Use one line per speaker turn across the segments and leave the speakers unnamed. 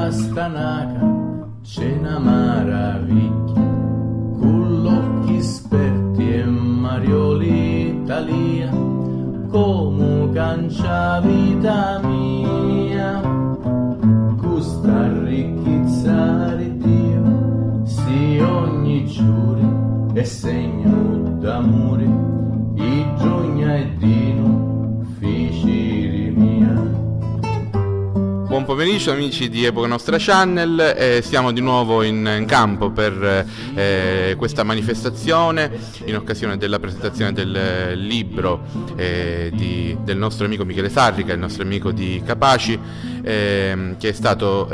Stanaka c'è una maraviglia, con occhi sperti e marioli Italia, come cancia vita mia, questa ricchezza di Dio, si ogni giorno è segno d'amore, i giorni e dino figli mia.
Buon pomeriggio amici di Epoca Nostra Channel, siamo di nuovo in campo per questa manifestazione in occasione della presentazione del libro del nostro amico Michele Sarrica, il nostro amico di Capaci, che è stato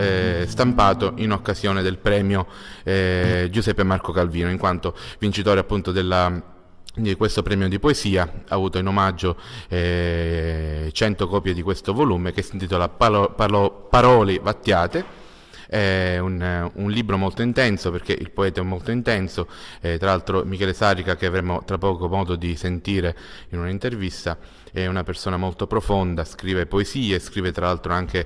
stampato in occasione del premio Giuseppe Marco Calvino, in quanto vincitore appunto di questo premio di poesia. Ha avuto in omaggio 100 copie di questo volume che si intitola Parole Vattiate. È un libro molto intenso, perché il poeta è molto intenso. Tra l'altro Michele Sarrica, che avremo tra poco modo di sentire in un'intervista, è una persona molto profonda, scrive poesie, scrive tra l'altro anche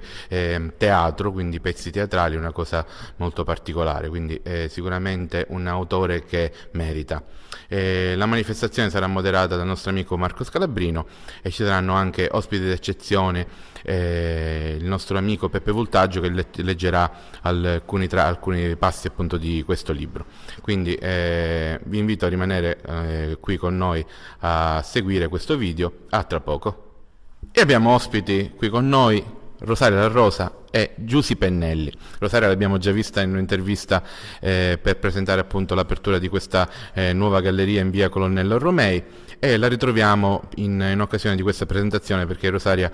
teatro, quindi pezzi teatrali, una cosa molto particolare, quindi sicuramente un autore che merita. La manifestazione sarà moderata dal nostro amico Marco Scalabrino e ci saranno anche ospiti d'eccezione, il nostro amico Peppe Voltaggio, che leggerà alcuni passi appunto di questo libro. Quindi vi invito a rimanere qui con noi a seguire questo video. A tra poco. E abbiamo ospiti qui con noi Rosaria La Rosa e Giusy Pennelli. Rosaria l'abbiamo già vista in un'intervista per presentare appunto l'apertura di questa nuova galleria in via Colonnello Romei, e la ritroviamo in occasione di questa presentazione perché Rosaria,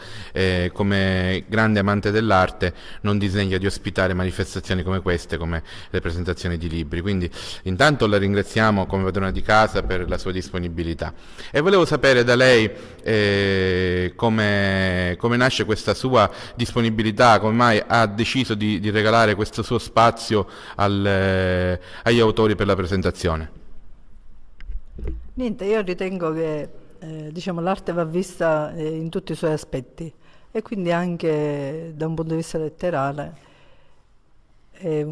come grande amante dell'arte, non disdegna di ospitare manifestazioni come queste, come le presentazioni di libri. Quindi intanto la ringraziamo come padrona di casa per la sua disponibilità, e volevo sapere da lei come nasce questa sua disponibilità, come mai ha deciso di regalare questo suo spazio agli autori per la presentazione.
Niente, io ritengo che diciamo, l'arte va vista in tutti i suoi aspetti, e quindi anche da un punto di vista letterale è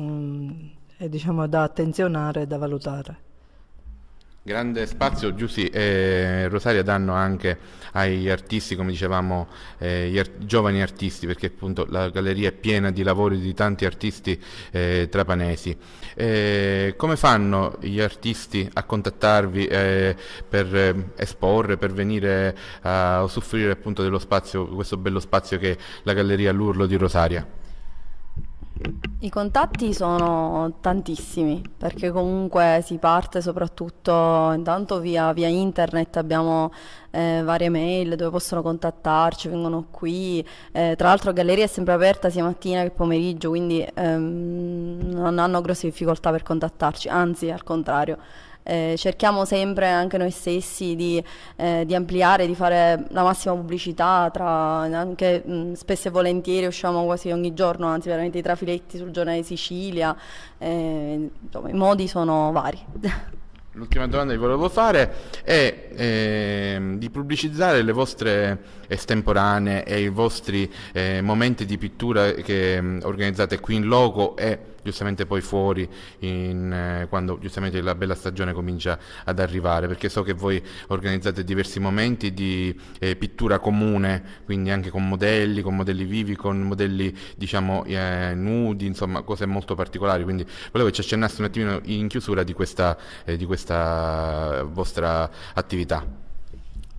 diciamo, da attenzionare e da valutare.
Grande spazio Giusy e Rosaria danno anche agli artisti, come dicevamo, giovani artisti, perché appunto la galleria è piena di lavori di tanti artisti trapanesi. Come fanno gli artisti a contattarvi per esporre, per venire a usufruire appunto dello spazio, questo bello spazio che è la galleria L'Urlo di Rosaria?
I contatti sono tantissimi, perché comunque si parte soprattutto intanto via internet, abbiamo varie mail dove possono contattarci, vengono qui, tra l'altro la galleria è sempre aperta sia mattina che pomeriggio, quindi non hanno grosse difficoltà per contattarci, anzi al contrario. Cerchiamo sempre anche noi stessi di ampliare, di fare la massima pubblicità, anche spesso e volentieri usciamo quasi ogni giorno, anzi veramente i trafiletti sul Giornale di Sicilia, insomma, i modi sono vari.
L'ultima domanda che volevo fare è di pubblicizzare le vostre estemporanee e i vostri momenti di pittura che organizzate qui in loco e giustamente poi fuori quando giustamente la bella stagione comincia ad arrivare, perché so che voi organizzate diversi momenti di pittura comune, quindi anche con modelli vivi, con modelli diciamo nudi, insomma cose molto particolari, quindi volevo che ci accennassi un attimino in chiusura di questa vostra attività.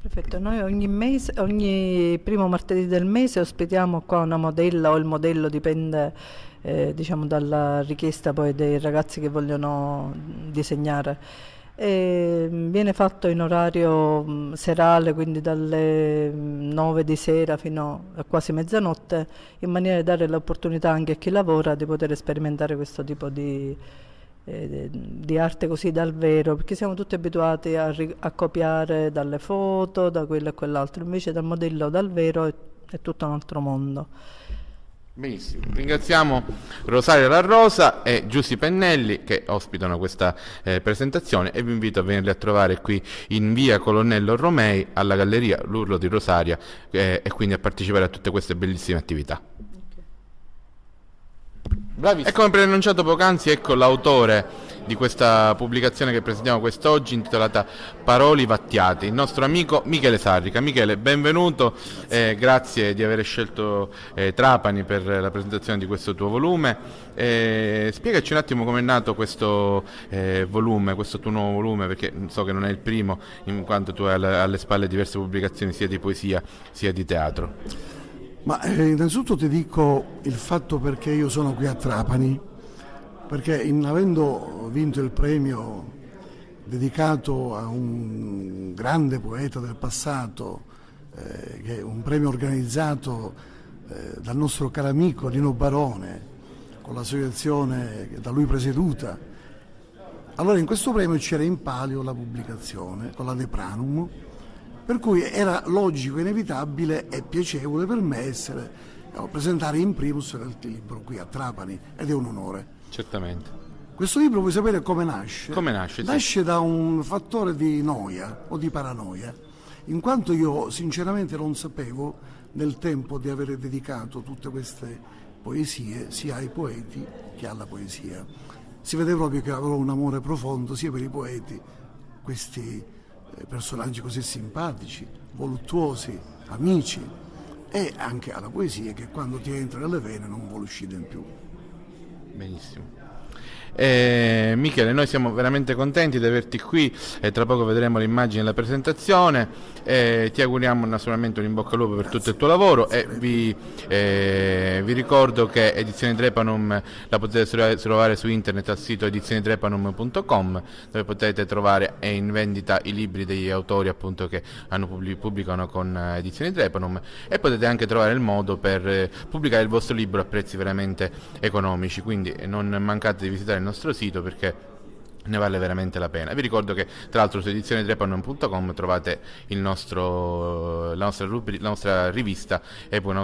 Perfetto, noi ogni primo martedì del mese ospitiamo qua una modella o il modello, dipende diciamo dalla richiesta poi dei ragazzi che vogliono disegnare. Viene fatto in orario serale, quindi dalle 9 di sera fino a quasi mezzanotte, in maniera da dare l'opportunità anche a chi lavora di poter sperimentare questo tipo di arte così dal vero, perché siamo tutti abituati a copiare dalle foto, da quello e quell'altro, invece dal modello dal vero è tutto un altro mondo.
Benissimo, ringraziamo Rosaria La Rosa e Giussi Pennelli che ospitano questa presentazione, e vi invito a venirli a trovare qui in via Colonnello Romei alla Galleria L'Urlo di Rosaria, e quindi a partecipare a tutte queste bellissime attività. Bravissimo. E come preannunciato poc'anzi, ecco l'autore di questa pubblicazione che presentiamo quest'oggi, intitolata Paroli Vattiati, il nostro amico Michele Sarrica. Michele, benvenuto, grazie di aver scelto Trapani per la presentazione di questo tuo volume. Spiegaci un attimo come è nato questo volume, questo tuo nuovo volume, perché so che non è il primo, in quanto tu hai alle spalle diverse pubblicazioni sia di poesia sia di teatro.
Ma innanzitutto ti dico il fatto perché io sono qui a Trapani, perché avendo vinto il premio dedicato a un grande poeta del passato, che è un premio organizzato dal nostro caro amico Nino Barone, con l'associazione da lui presieduta, allora in questo premio c'era in palio la pubblicazione con la De Pranum, per cui era logico, inevitabile e piacevole per me presentare in primus il libro qui a Trapani, ed è un onore.
Certamente.
Questo libro vuoi sapere come nasce?
Come nasce?
Nasce da un fattore di noia o di paranoia, in quanto io sinceramente non sapevo nel tempo di aver dedicato tutte queste poesie sia ai poeti che alla poesia. Si vede proprio che avevo un amore profondo sia per i poeti, questi personaggi così simpatici, voluttuosi, amici, e anche alla poesia che quando ti entra nelle vene non vuole uscire in più.
Benissimo. Michele, noi siamo veramente contenti di averti qui, tra poco vedremo le immagini della presentazione, ti auguriamo naturalmente un in bocca al lupo per tutto il tuo lavoro, e vi ricordo che Edizioni Trepanum la potete trovare su internet al sito edizionitrepanum.com, dove potete trovare in vendita i libri degli autori appunto che pubblicano con Edizioni Trepanum, e potete anche trovare il modo per pubblicare il vostro libro a prezzi veramente economici, quindi non mancate di visitare il nostro sito perché ne vale veramente la pena. Vi ricordo che tra l'altro su edizionitrepanum.com trovate la nostra rivista e Puga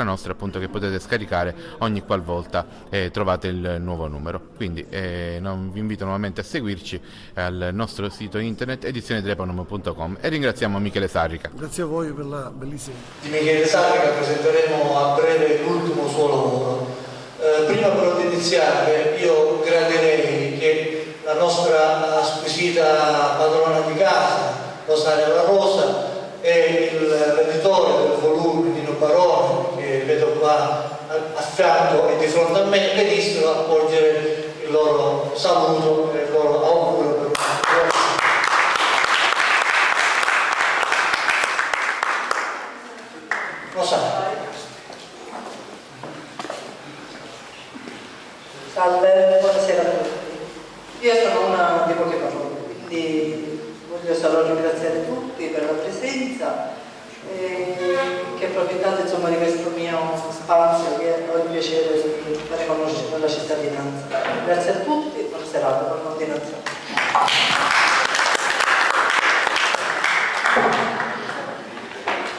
Nostra appunto, che potete scaricare ogni qualvolta trovate il nuovo numero. Quindi vi invito nuovamente a seguirci al nostro sito internet edizionitrepanum.com, e ringraziamo Michele Sarrica.
Grazie a voi per la bellissima.
Di Michele Sarrica presenteremo a breve l'ultimo suo lavoro. Prima però di iniziare io gradirei che la nostra squisita padrona di casa, Rosaria La Rosa, e l'editore del volume, Nino Barone, che vedo qua a fianco e di fronte a me, venissero a porgere il loro saluto e il loro augurio per Rosaria.
Salve, buonasera a tutti. Io sono una di poche parole, quindi voglio solo ringraziare tutti per la presenza e che approfittate insomma di questo mio spazio che ho il piacere di fare conoscere alla cittadinanza. Grazie a tutti e buona serata, buona continuazione.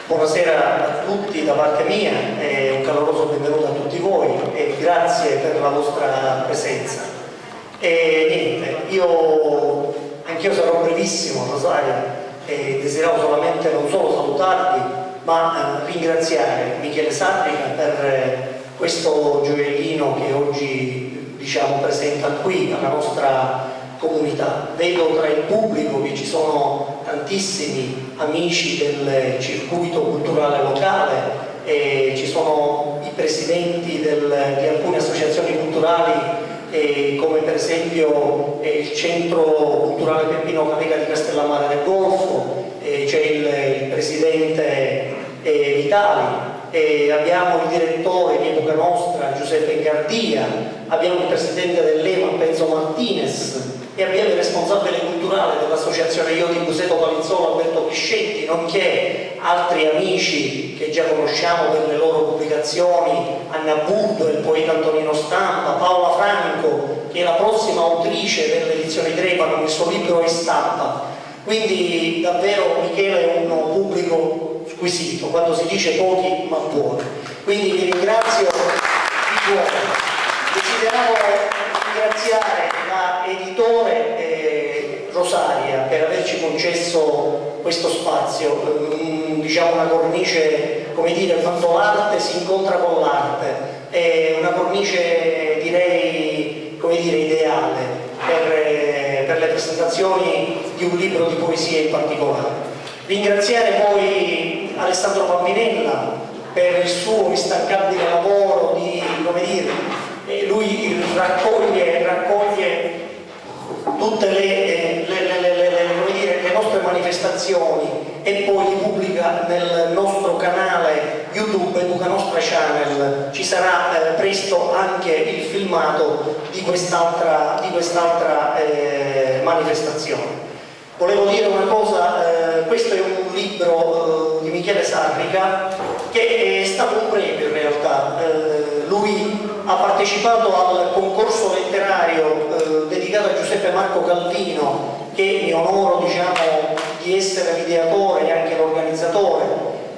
Buonasera a tutti da parte mia e un caloroso benvenuto a tutti voi e grazie per la vostra presenza. E niente, anch'io sarò brevissimo, Rosaria, e desideravo solamente non solo salutarvi ma ringraziare Michele Sarrica per questo gioiellino che oggi presenta qui alla nostra comunità. Vedo tra il pubblico che ci sono tantissimi amici del circuito culturale locale, e ci sono i presidenti di alcune associazioni culturali come per esempio il Centro Culturale Peppino Caveca di Castellammare del Golfo, c'è il presidente Vitali, abbiamo il direttore di Puga Nostra Giuseppe Gardia, abbiamo il presidente dell'EMA Penzo Martinez e abbiamo il responsabile culturale dell'associazione Io di Buseto Palinzolo Alberto Piscetti, nonché altri amici che già conosciamo per le loro pubblicazioni, Anna Buddo, il poeta Antonino Stampa, Paola Franco che è la prossima autrice per le edizioni Trepanum, il suo libro è stampa. Quindi davvero Michele è un pubblico squisito, quando si dice pochi ma buoni. Quindi vi ringrazio di cuore. Desideravo ringraziare la editore Rosaria per averci concesso questo spazio, diciamo una cornice, come dire, quando l'arte si incontra con l'arte, è una cornice direi, come dire, ideale per le presentazioni di un libro di poesia in particolare. Ringraziare poi Alessandro Pampinella per il suo instancabile lavoro di, come dire, lui raccoglie tutte le nostre manifestazioni e poi li pubblica nel nostro canale YouTube Educa Nostra Channel. Ci sarà presto anche il filmato di quest'altra manifestazione. Volevo dire una cosa, questo è un libro di Michele Sarrica che è stato un premio in realtà. Lui ha partecipato al concorso letterario dedicato a Giuseppe Marco Calvino, che mi onoro, diciamo, di essere l'ideatore e anche l'organizzatore.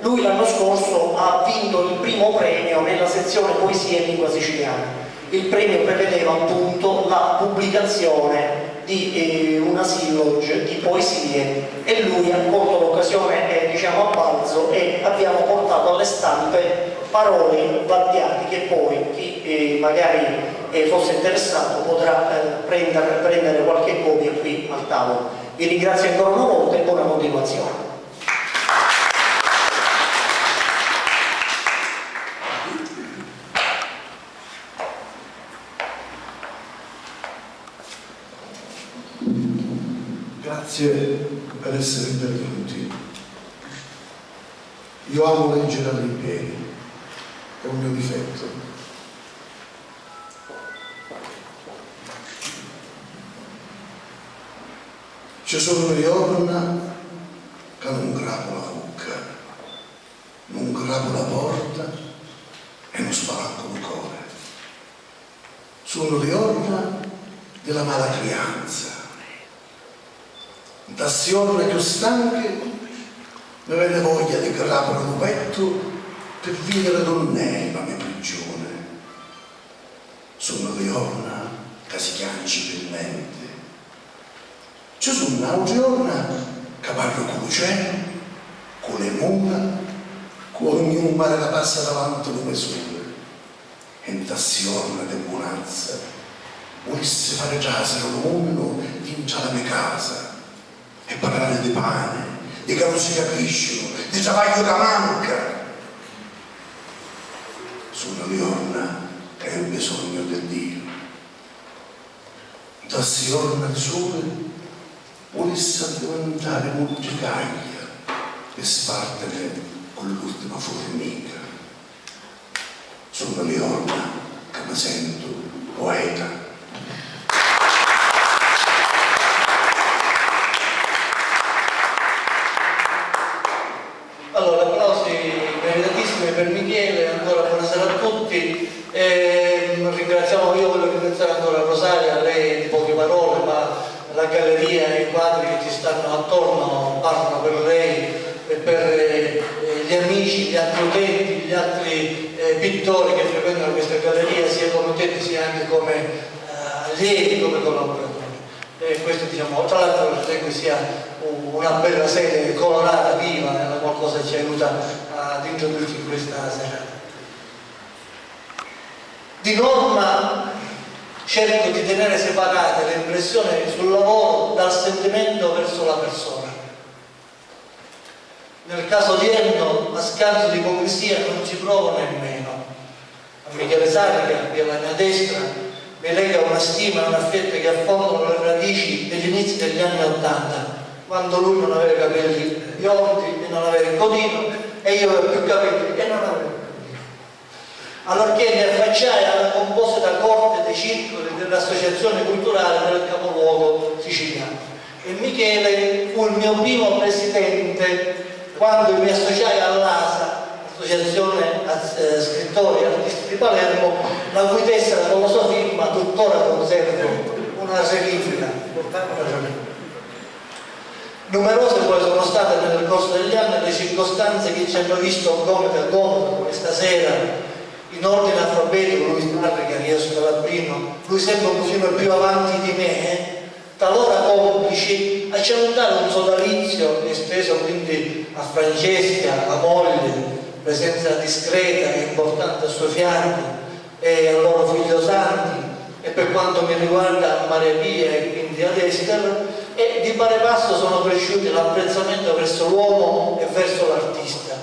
Lui l'anno scorso ha vinto il primo premio nella sezione Poesia in lingua siciliana. Il premio prevedeva appunto la pubblicazione di una silloge di poesie e lui ha colto l'occasione diciamo a balzo e abbiamo portato alle stampe parole Battiati che poi chi magari fosse interessato potrà prendere qualche copia qui al tavolo. Vi ringrazio ancora una volta e buona continuazione.
Grazie per essere intervenuti. Io amo leggere in piedi, è un mio difetto. Ci sono giorni che non grappo la cucca, non grappo la porta e non spalanco il cuore. Sono giorni della mala crianza. Da giorni più stanche mi viene voglia di grappare un petto per vivere donnei la mia prigione. Sono giorni che si chianciano per mente. Ci sono altri giorni che parlo con il cielo, con le mura, con ognuno mare che passa davanti alle misure. E in giorni di buonanza volessi fare giasere l'uomo dentro la mia casa e parlare di pane, di che non si capiscono, di travaglio che manca. Sono giorni che ho bisogno di Dio. Da giorni al sole volesse diventare multicaglia e spartere con l'ultima formica. Sono giorni che mi sento poeta.
Allora, applausi meritatissimi per Michele, ancora buonasera a tutti. Io voglio ringraziare ancora Rosaria, lei di poche parole, ma la galleria e i quadri che ci stanno attorno parlano per lei e per gli amici, gli altri utenti, gli altri pittori che frequentano questa galleria, sia come utenti sia anche come allievi, come collaboratori. E questo, diciamo, tra l'altro ritengo sia una bella sede colorata, viva, qualcosa ci aiuta ad introdurci in questa serata. Di norma cerco di tenere separate le impressioni sul lavoro dal sentimento verso la persona. Nel caso odierno, a scanso di ipocrisia, non ci provo nemmeno. A Michele Sarrica, che è alla mia destra, mi lega una stima e un affetto che affondano le radici degli inizi degli anni '80, quando lui non aveva i capelli biondi e non aveva il codino, e io avevo più capelli e non avevo il codino. Allorché mi affacciai alla composita corte dei circoli delle associazioni culturali del capoluogo siciliano. E Michele fu il mio primo presidente quando mi associai all'ASA, Associazione Scrittori e Artisti di Palermo, la cui tessera con la sua firma tuttora conservo una serifica. Numerose poi sono state nel corso degli anni le circostanze che ci hanno visto gomito a gomito, come stasera, in ordine alfabetico, lui Tarrica, io sono Calabrino, lui sempre un pochino più avanti di me, talora complici, a celebrare un sodalizio esteso quindi a Francesca, la moglie, presenza discreta e importante a suoi fianchi, e al loro figlio Santi, e per quanto mi riguarda a Maria Pia e quindi ad Esther, e di pari passo sono cresciuti l'apprezzamento verso l'uomo e verso l'artista.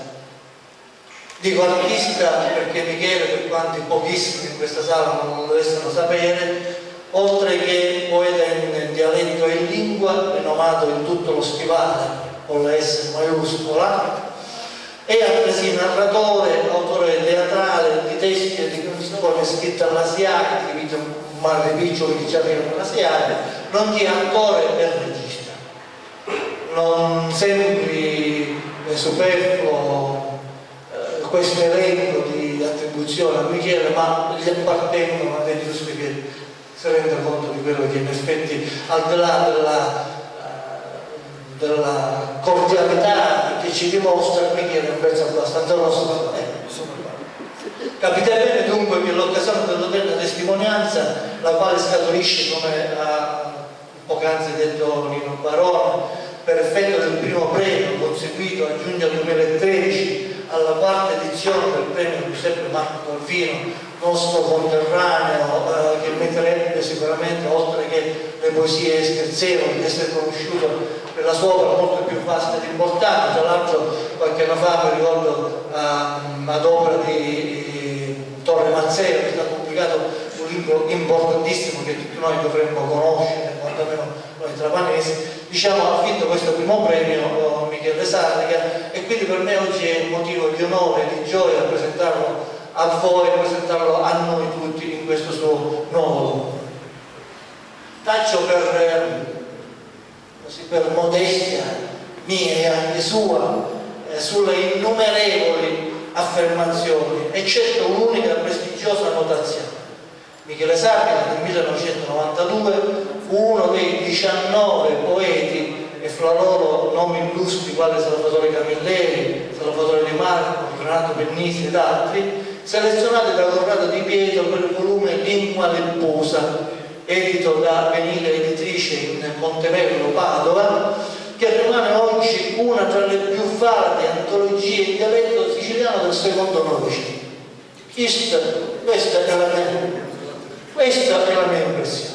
Dico artista perché Michele, per quanti pochissimi in questa sala non lo dovessero sapere, oltre che poeta in dialetto e in lingua, rinomato in tutto lo Stivale, con la S maiuscola, è altresì narratore, autore teatrale di testi e di canzoni scritte all'asiatico, di Vito Marripiccio che ci arrivano all'asiatico, nonché attore e regista. Non sembri superfluo questo elenco di attribuzioni a Michele, ma gli appartengono, ed è giusto che si renda conto di quello che in effetti, al di là della cordialità che ci dimostra, Michele è un pezzo abbastanza rosso. Capite bene dunque che l'occasione dell'odierna testimonianza, la quale scaturisce, come ha poc'anzi detto Nino Barone, per effetto del primo premio conseguito a giugno 2013 alla quarta edizione del premio Giuseppe Marco Corvino, nostro conterraneo, che metterebbe sicuramente, oltre che le poesie scherzevoli, di essere conosciuto per la sua opera molto più vasta ed importante. Tra l'altro qualche anno fa mi ricordo ad opera di Torre Mazzeo è stato pubblicato un libro importantissimo che tutti noi dovremmo conoscere, quantomeno noi trapanesi. Diciamo, ha vinto questo primo premio Michele Sarrica, e quindi per me oggi è un motivo di onore e di gioia presentarlo a voi, presentarlo a noi tutti in questo suo nuovo lavoro. Taccio per modestia mia e anche sua, sulle innumerevoli affermazioni, eccetto un'unica prestigiosa notazione. Michele Sarrica nel 1992 fu uno dei 19 poeti, e fra loro nomi illustri quali Salvatore Camilleri, Salvatore Di Marco, Renato Pennisi ed altri, selezionati da Corrado Di Pietro per il volume Lingua Lepposa, edito da Venile Editrice in Montemello, Padova, che rimane oggi una tra le più valide antologie in dialetto siciliano del secondo Novecento. Questa è la mia impressione.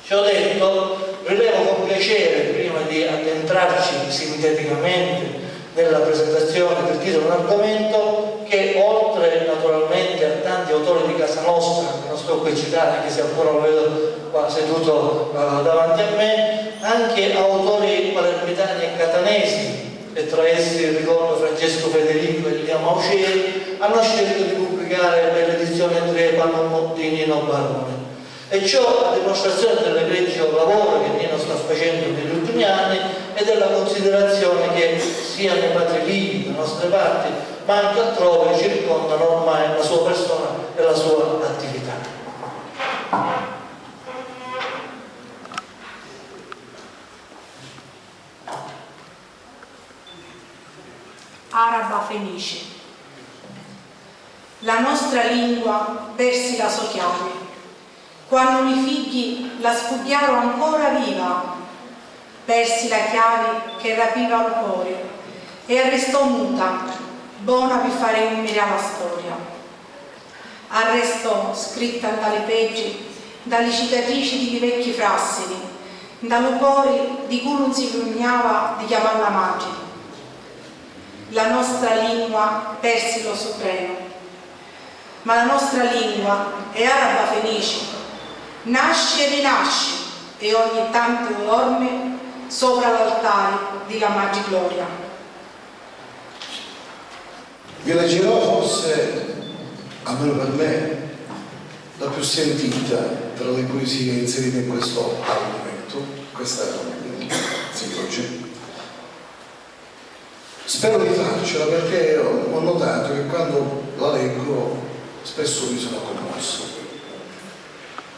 Ciò detto, rilevo con piacere, prima di addentrarci sinteticamente nella presentazione del titolo dell'argomento, che oltre naturalmente a tanti autori di casa nostra, che non sto qui a citare, che sia ancora lo vedo qua seduto davanti a me, anche autori palermitani e catanesi, e tra essi ricordo Francesco Federico e Liamo Auceri, hanno scelto di pubblicare per l'edizione Trepano di Nino Barone. E ciò a dimostrazione dell'egregio lavoro che Nino sta facendo negli ultimi anni e della considerazione che sia nei patrilini, dalle nostre parti, ma anche altrove circondano ormai la sua persona e la sua attività.
Araba fenice. La nostra lingua persi la sua chiave. Quando i figli la sfugghiarono ancora viva, persi la chiave che rapiva il cuore e restò muta, buona per fare umile la storia. Arrestò scritta dalle peggi, dalle cicatrici di vecchi frassini, dal cuore di cui non si vergognava di chiamarla madre. La nostra lingua persi lo supremo, ma la nostra lingua è araba fenice, nasce e rinasce e ogni tanto dorme sopra l'altare di la Maggi Gloria.
Vi leggerò forse, almeno per me, la più sentita tra le poesie inserite in questo argomento, questa simbologia. Spero di farcela perché ho notato che quando la leggo spesso mi sono commosso.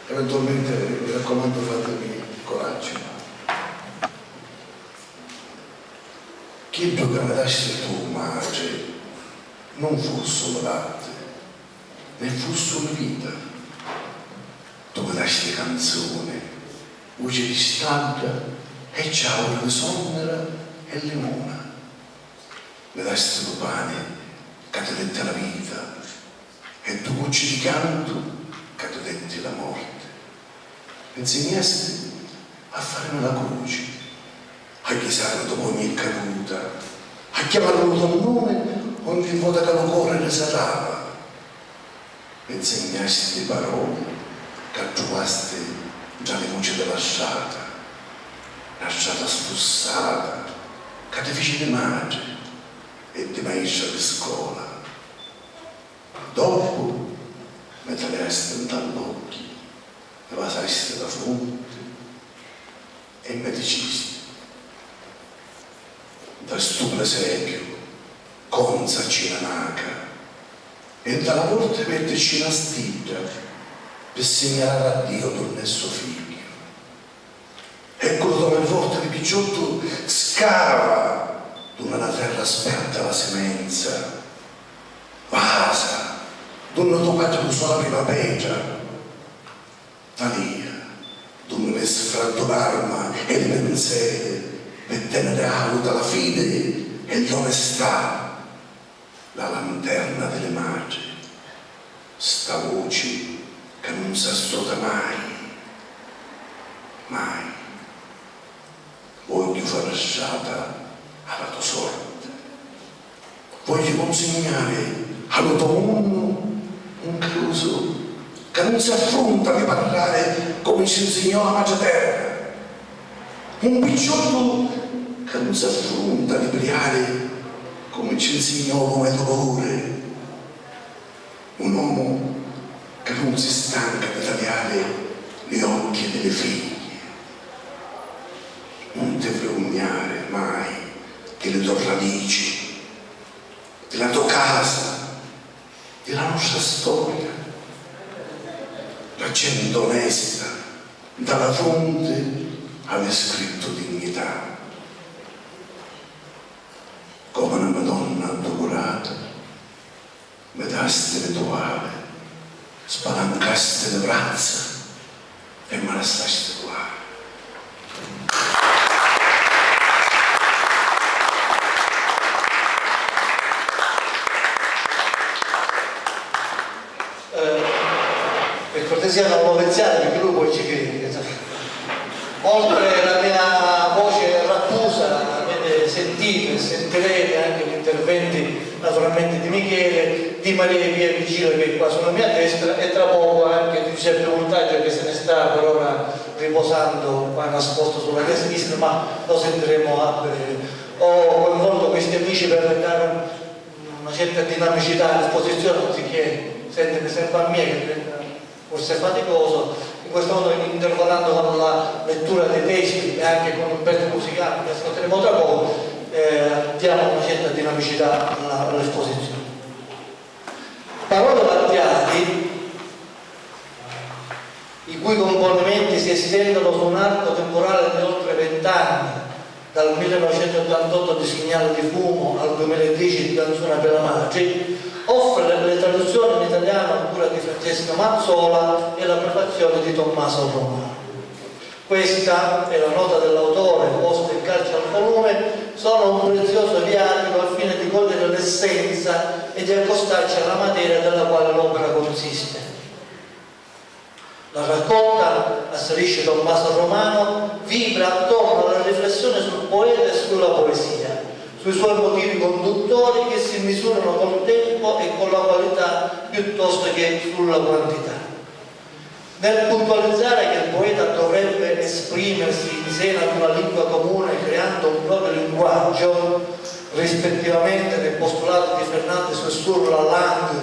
Eventualmente mi raccomando, fatemi coraggio. Chi che mi dasti tu, madre, non fu solo latte, né fu solo vita. Tu mi dasti canzone, voce di staglia e ciaula di sonnera e limona. Mi dasti tu pane che ti dette la vita e tu voce di canto che ti dette la morte. Mi insegnasti a farmi la croce, a chiesare dopo ogni caduta, a chiamarlo dal nome ogni volta che lo cuore risalava. Mi insegnasti le parole che trovasti già le voci della strada spussata, che ti feci di madre e di maestra di scuola. Dopo mi tagliasti dall'occhio, mi pasasti la fronte e mi dicesti da stupido esempio consaci la naca e dalla porta metterci una stiglia per segnalare a Dio dove è suo figlio. Eccolo dove il forte di Picciotto scava dove la terra aspetta la semenza, vasa dove toccato con la prima pietra, talia dove mi sfratto l'arma e le pensieri per tenere alta la fede e l'onestà, la lanterna delle madri, sta voce che non si ascolta mai, mai. Voglio fare strada alla tua sorte, voglio consegnare allo tuo mondo un chiuso che non si affronta a parlare come ci insegnò la madre terra, un picciotto che non si affronta a libriare come ci insegnò l'uomo dolore, un uomo che non si stanca di tagliare gli occhi delle figlie. Non ti vergognare mai delle tue radici, della tua casa, della nostra storia. La gente onesta dalla fronte aveva scritto dignità. Come una Madonna addolorata, mi dasti le toale, spalancasti le braccia e me la stasti qua.
Per cortesia non lo pensiate perché lui poi ci crede. Oltre alla mia voce rattusa avete sentito e sentirete anche gli interventi naturalmente di Michele, di Maria Pia Vigile che è qua sulla mia destra e tra poco anche di Giuseppe Montaggio che se ne sta per ora riposando qua nascosto sulla mia sinistra, ma lo sentiremo a breve. Ho coinvolto questi amici per dare una certa dinamicità all'esposizione anziché sentire sempre a me che forse è faticoso. In questo modo intervalando con la lettura dei testi e anche con un pezzo musicale che ascolteremo tra poco diamo una certa dinamicità all'esposizione. Parole Battiati, i cui componimenti si estendono su un arco temporale di oltre 20 anni, dal 1988 di Segnale di Fumo al 2010 di Canzone per la Madre, offre le traduzioni in italiano a cura di Francesca Mazzola e la prefazione di Tommaso Romano. Questa è la nota dell'autore posta in calce al volume, sono un prezioso viatico al fine di cogliere l'essenza e di accostarci alla materia della quale l'opera consiste. La raccolta, asserisce Tommaso Romano, vibra attorno alla riflessione sul poeta e sulla poesia, sui suoi motivi conduttori che si misurano col tempo e con la qualità piuttosto che sulla quantità. Nel puntualizzare che il poeta dovrebbe esprimersi in seno ad una lingua comune creando un proprio linguaggio, rispettivamente nel postulato di Fernandez sur la langue,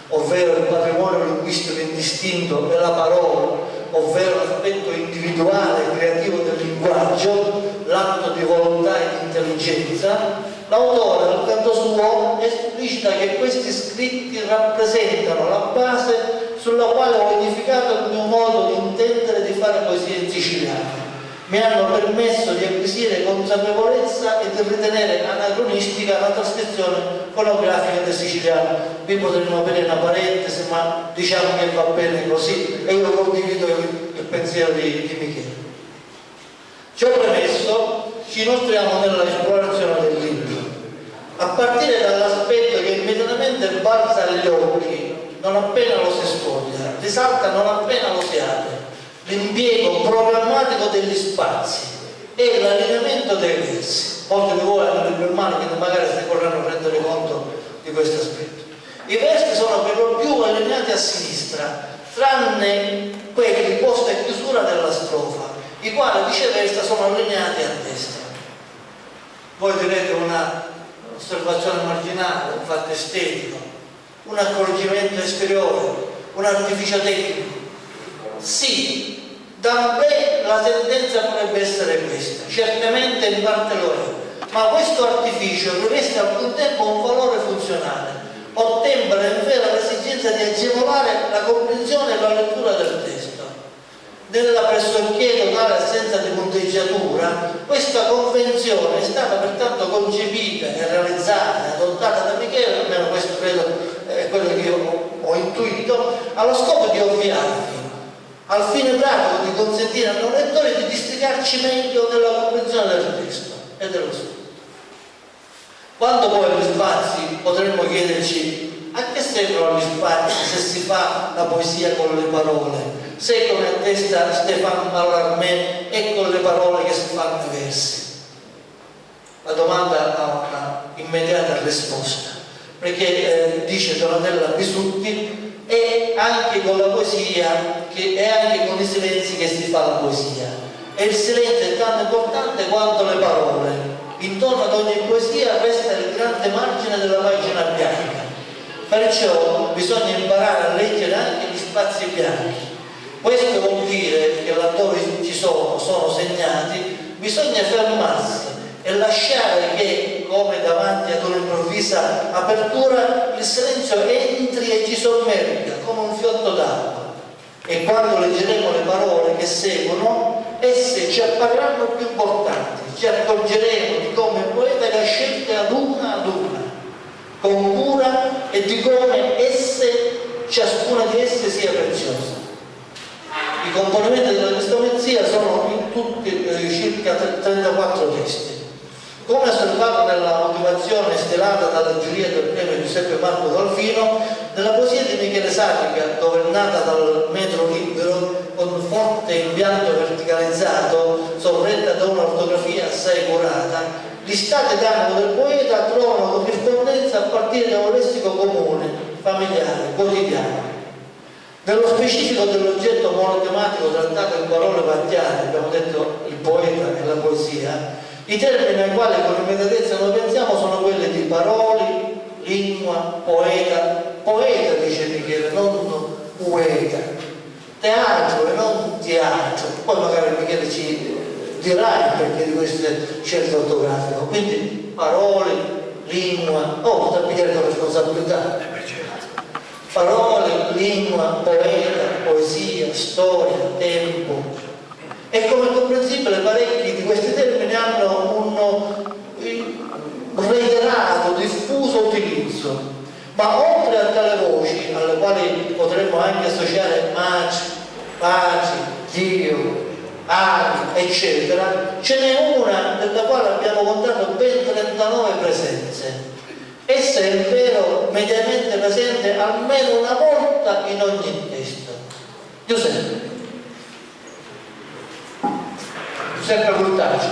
ovvero il patrimonio linguistico indistinto e la parola, ovvero l'aspetto individuale e creativo del linguaggio, l'atto di volontà e di intelligenza, l'autore dal canto suo esplicita che questi scritti rappresentano la base sulla quale ho edificato il mio modo di intendere e di fare poesia in siciliano, mi hanno permesso di acquisire consapevolezza e di ritenere anacronistica la trascrizione fonografica del siciliano. Qui potremmo avere una parentesi, ma diciamo che va bene così, e io condivido il pensiero di Michele. Ciò premesso, ci inoltriamo nella esplorazione del libro, a partire dall'aspetto che immediatamente balza agli occhi non appena lo si sfoglia, risalta non appena lo si apre: l'impiego programmatico degli spazi e l'allineamento dei versi. Molti di voi hanno libri in mano, quindi magari si vorranno rendere conto di questo aspetto. I versi sono per lo più allineati a sinistra, tranne quelli posti a chiusura della strofa, i quali viceversa sono allineati a destra. Voi direte una osservazione marginale, un fatto estetico, un accorgimento esteriore, un artificio tecnico. Sì, da me la tendenza potrebbe essere questa, certamente in parte lo è, ma questo artificio riveste al contempo un valore funzionale, ottempera in vera l'esigenza di agevolare la comprensione e la lettura del testo. Nella pressoché totale assenza di punteggiatura, questa convenzione è stata pertanto concepita e realizzata e adottata da Michele, almeno questo credo è quello che io ho intuito, allo scopo di ovviarvi, al fine pratico di consentire al lettore di districarci meglio nella comprensione del testo e dello studio. Quando poi agli spazi potremmo chiederci a che servono gli spazi se si fa la poesia con le parole, se come attesta Stéphane Mallarmé è con le parole che si fanno i versi. La domanda ha una immediata risposta, perché dice Donatella Bisutti, è anche con la poesia e anche con i silenzi che si fa la poesia, e il silenzio è tanto importante quanto le parole. Intorno ad ogni poesia resta il grande margine della pagina bianca, perciò bisogna imparare a leggere anche gli spazi bianchi. Questo vuol dire che laddove ci sono segnati, bisogna fermarsi e lasciare che, come davanti ad un'improvvisa apertura, il silenzio entri e ci sommerga come un fiotto d'acqua. E quando leggeremo le parole che seguono, esse ci appariranno più importanti, ci accorgeremo di come il poeta le ha scelte ad una, con cura, e di come ciascuna di esse sia preziosa. I componimenti della cristofezia sono in tutti circa 34 testi. Come osservato nella motivazione stilata dalla giuria del premio Giuseppe Marco Dolfino, nella poesia di Michele Satrica, governata dal metro libero con forte impianto verticalizzato, sorretta da un'ortografia assai curata, gli stati d'animo del poeta trovano corrispondenza a partire da un lessico comune, familiare, quotidiano. Nello specifico dell'oggetto monotematico trattato in parole battiate, abbiamo detto il poeta e la poesia, i termini ai quali con immediatezza noi pensiamo sono quelli di parole, lingua, poeta, dice Michele, non poeta, teatro e non teatro. Poi magari Michele ci dirà il perché di queste scelte ortografiche. Quindi parole, lingua, sta pigliando la responsabilità. Parole, lingua, poeta, poesia, storia, tempo. E come è comprensibile parecchi di questi termini hanno un reiterato, diffuso utilizzo, ma oltre a tale voci, alle quali potremmo anche associare maci, paci, Dio, Ari, eccetera, ce n'è una della quale abbiamo contato ben 39 presenze. Essa è il vero mediamente presente almeno una volta in ogni testo. Giuseppe Curtaci.